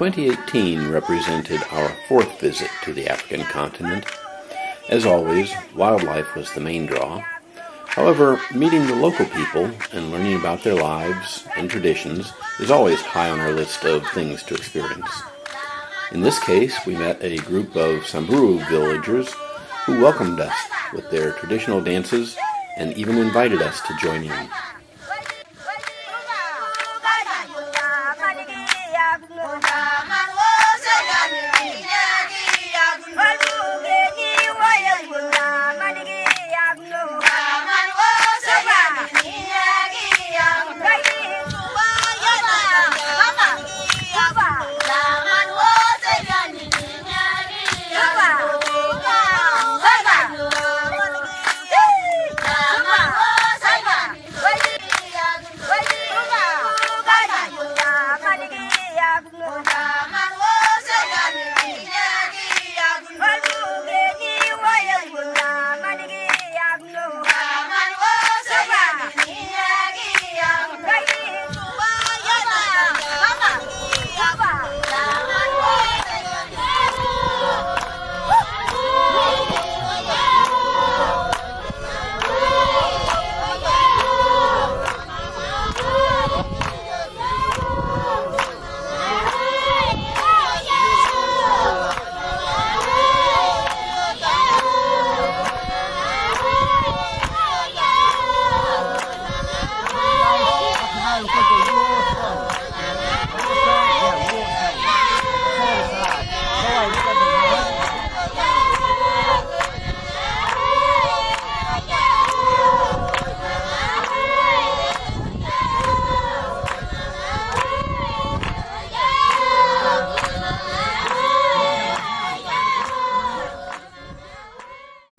2018 represented our fourth visit to the African continent. As always, wildlife was the main draw. However, meeting the local people and learning about their lives and traditions is always high on our list of things to experience. In this case, we met a group of Samburu villagers who welcomed us with their traditional dances and even invited us to join in.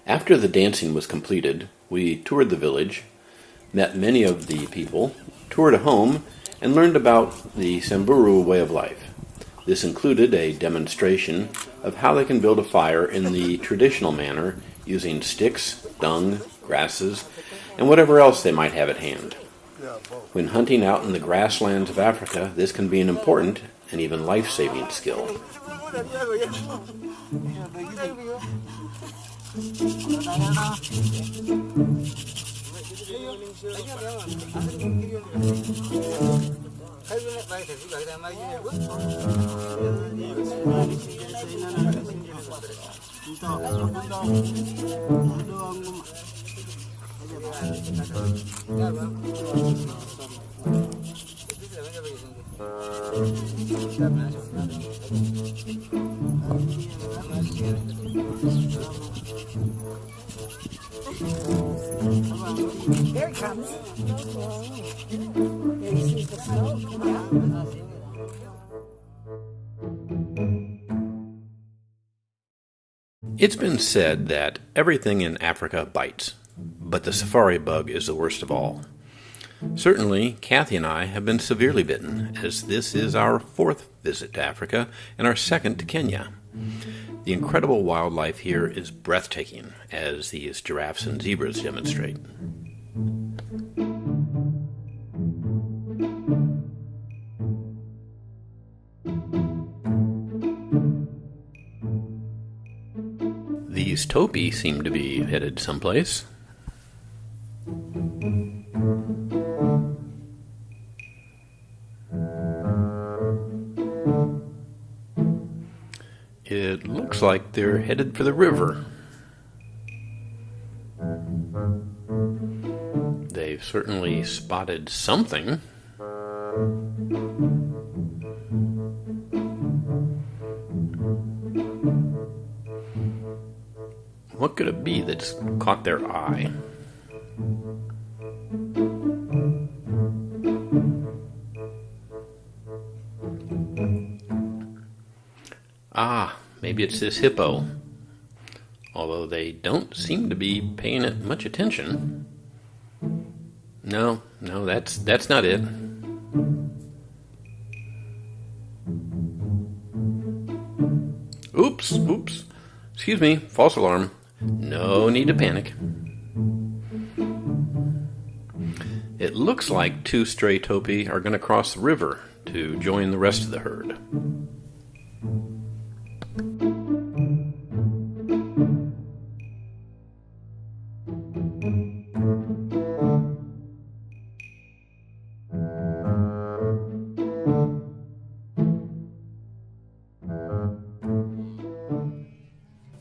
After the dancing was completed, we toured the village, met many of the people, toured a home, and learned about the Samburu way of life. This included a demonstration of how they can build a fire in the traditional manner using sticks, dung, grasses, and whatever else they might have at hand. When hunting out in the grasslands of Africa, this can be an important and even life-saving skill. There it comes. There you see the snow come out. It's been said that everything in Africa bites, but the safari bug is the worst of all. Certainly, Kathy and I have been severely bitten, as this is our fourth visit to Africa and our second to Kenya. The incredible wildlife here is breathtaking, as these giraffes and zebras demonstrate. These topi seem to be headed someplace. It looks like they're headed for the river. They've certainly spotted something. What could it be that's caught their eye? Ah, maybe it's this hippo. Although they don't seem to be paying it much attention. No, that's not it. Oops. Excuse me, false alarm. No need to panic. It looks like two stray topi are going to cross the river to join the rest of the herd.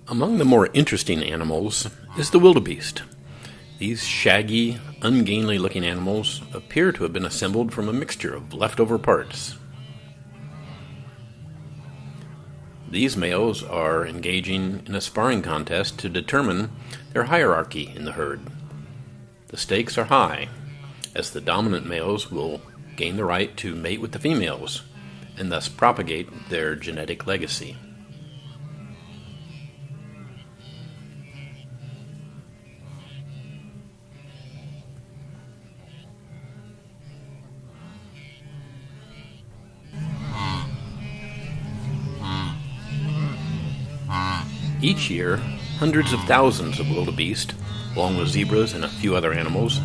Among the more interesting animals is the wildebeest. These shaggy, ungainly-looking animals appear to have been assembled from a mixture of leftover parts. These males are engaging in a sparring contest to determine their hierarchy in the herd. The stakes are high, as the dominant males will gain the right to mate with the females, and thus propagate their genetic legacy. Each year, hundreds of thousands of wildebeest, along with zebras and a few other animals,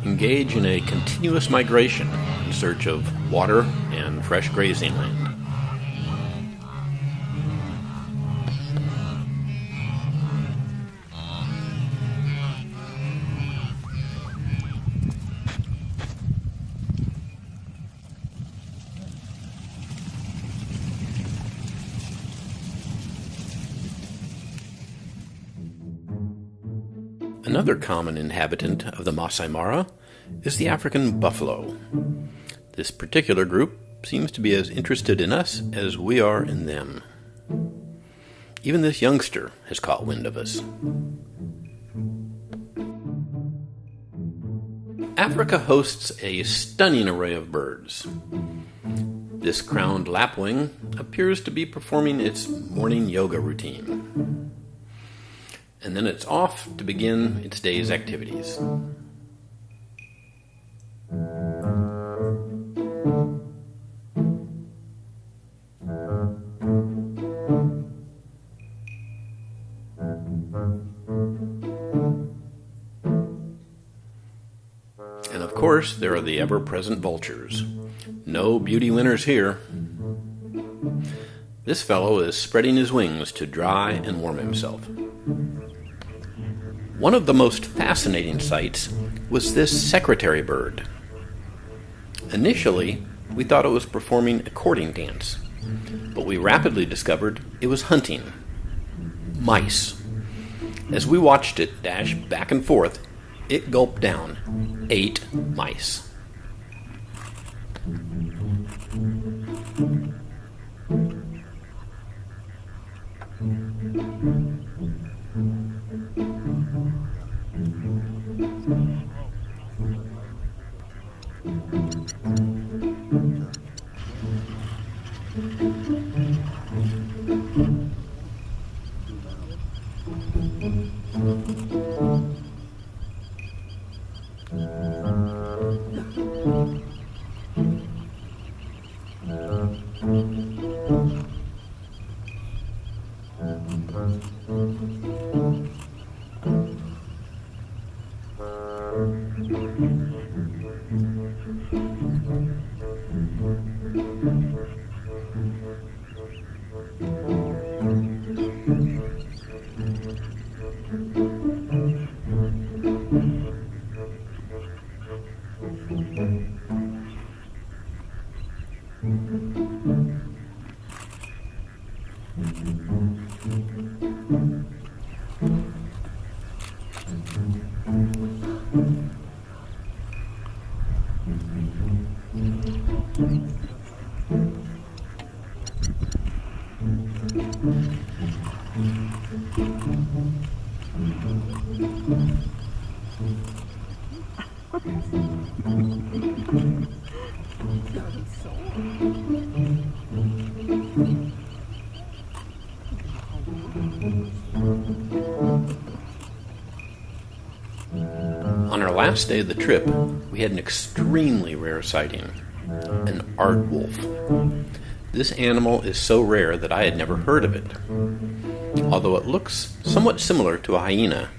engage in a continuous migration in search of water and fresh grazing land. Another common inhabitant of the Masai Mara is the African buffalo. This particular group seems to be as interested in us as we are in them. Even this youngster has caught wind of us. Africa hosts a stunning array of birds. This crowned lapwing appears to be performing its morning yoga routine. And then it's off to begin its day's activities. And of course, there are the ever-present vultures. No beauty winners here. This fellow is spreading his wings to dry and warm himself. One of the most fascinating sights was this secretary bird. Initially, we thought it was performing a courting dance, but we rapidly discovered it was hunting mice. As we watched it dash back and forth, it gulped down 8 mice. On our last day of the trip, we had an extremely rare sighting, an aardwolf. This animal is so rare that I had never heard of it. Although it looks somewhat similar to a hyena,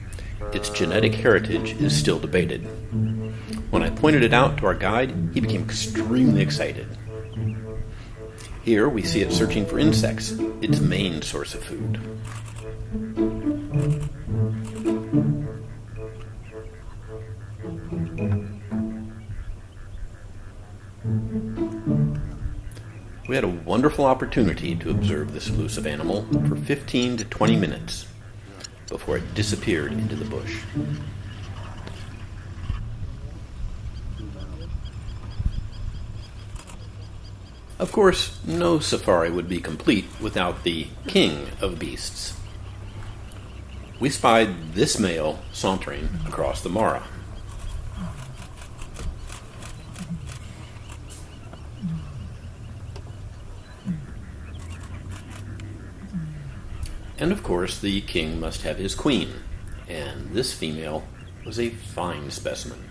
its genetic heritage is still debated. When I pointed it out to our guide, he became extremely excited. Here we see it searching for insects, its main source of food. We had a wonderful opportunity to observe this elusive animal for 15 to 20 minutes before it disappeared into the bush. Of course, no safari would be complete without the king of beasts. We spied this male sauntering across the Mara. And of course, the king must have his queen, and this female was a fine specimen.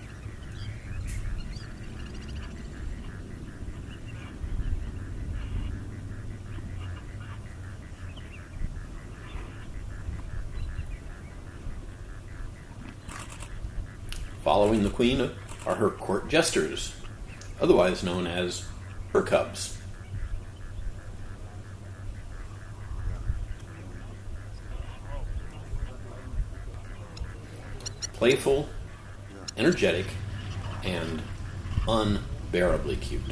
Following the queen are her court jesters, otherwise known as her cubs. Playful, energetic, and unbearably cute.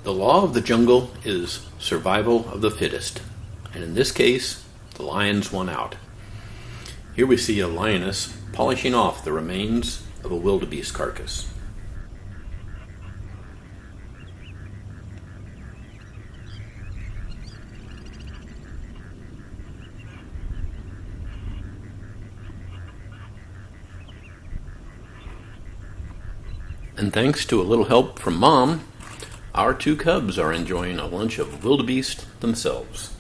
The law of the jungle is survival of the fittest, and in this case, the lions won out. Here we see a lioness polishing off the remains of a wildebeest carcass. And thanks to a little help from Mom, our two cubs are enjoying a lunch of wildebeest themselves.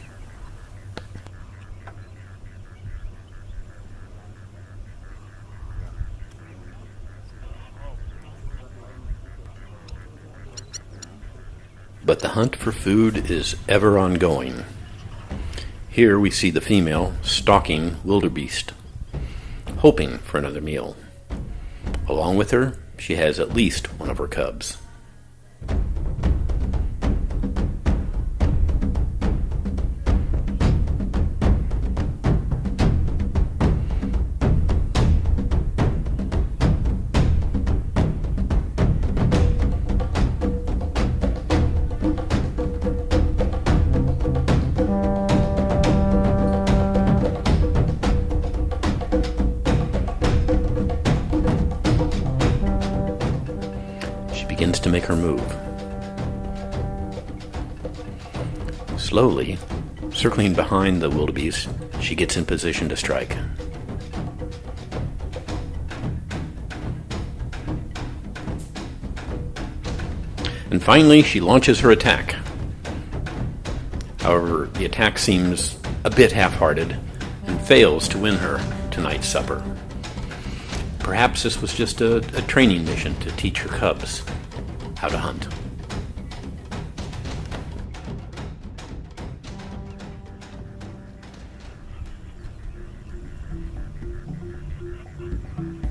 But the hunt for food is ever ongoing. Here we see the female stalking wildebeest, hoping for another meal. Along with her, she has at least one of her cubs. Begins to make her move. Slowly, circling behind the wildebeest, she gets in position to strike. And finally, she launches her attack. However, the attack seems a bit half-hearted and fails to win her tonight's supper. Perhaps this was just a training mission to teach her cubs how to hunt.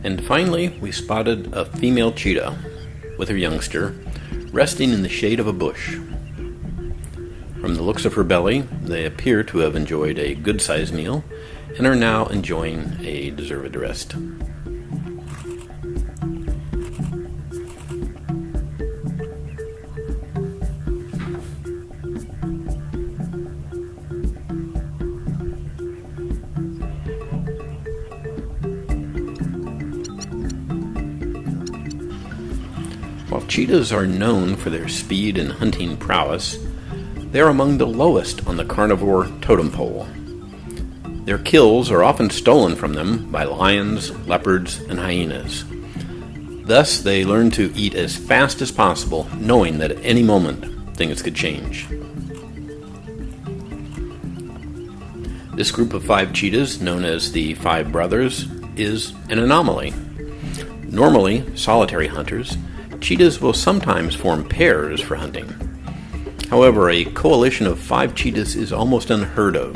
And finally, we spotted a female cheetah with her youngster resting in the shade of a bush. From the looks of her belly, they appear to have enjoyed a good-sized meal and are now enjoying a deserved rest. While cheetahs are known for their speed and hunting prowess, they are among the lowest on the carnivore totem pole. Their kills are often stolen from them by lions, leopards, and hyenas. Thus, they learn to eat as fast as possible, knowing that at any moment, things could change. This group of 5 cheetahs, known as the 5 Brothers, is an anomaly. Normally, solitary hunters, cheetahs will sometimes form pairs for hunting. However, a coalition of 5 cheetahs is almost unheard of.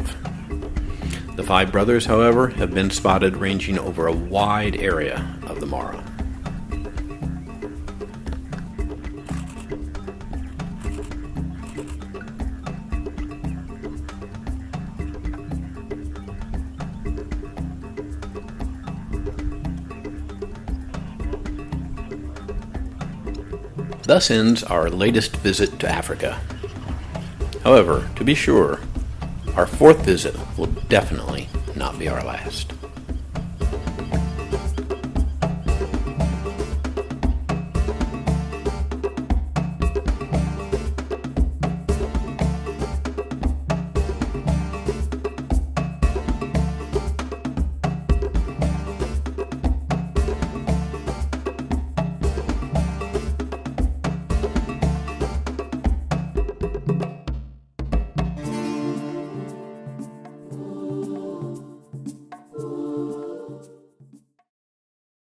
The 5 brothers, however, have been spotted ranging over a wide area of the Mara. Thus ends our latest visit to Africa. However, to be sure, our 4th visit will definitely not be our last.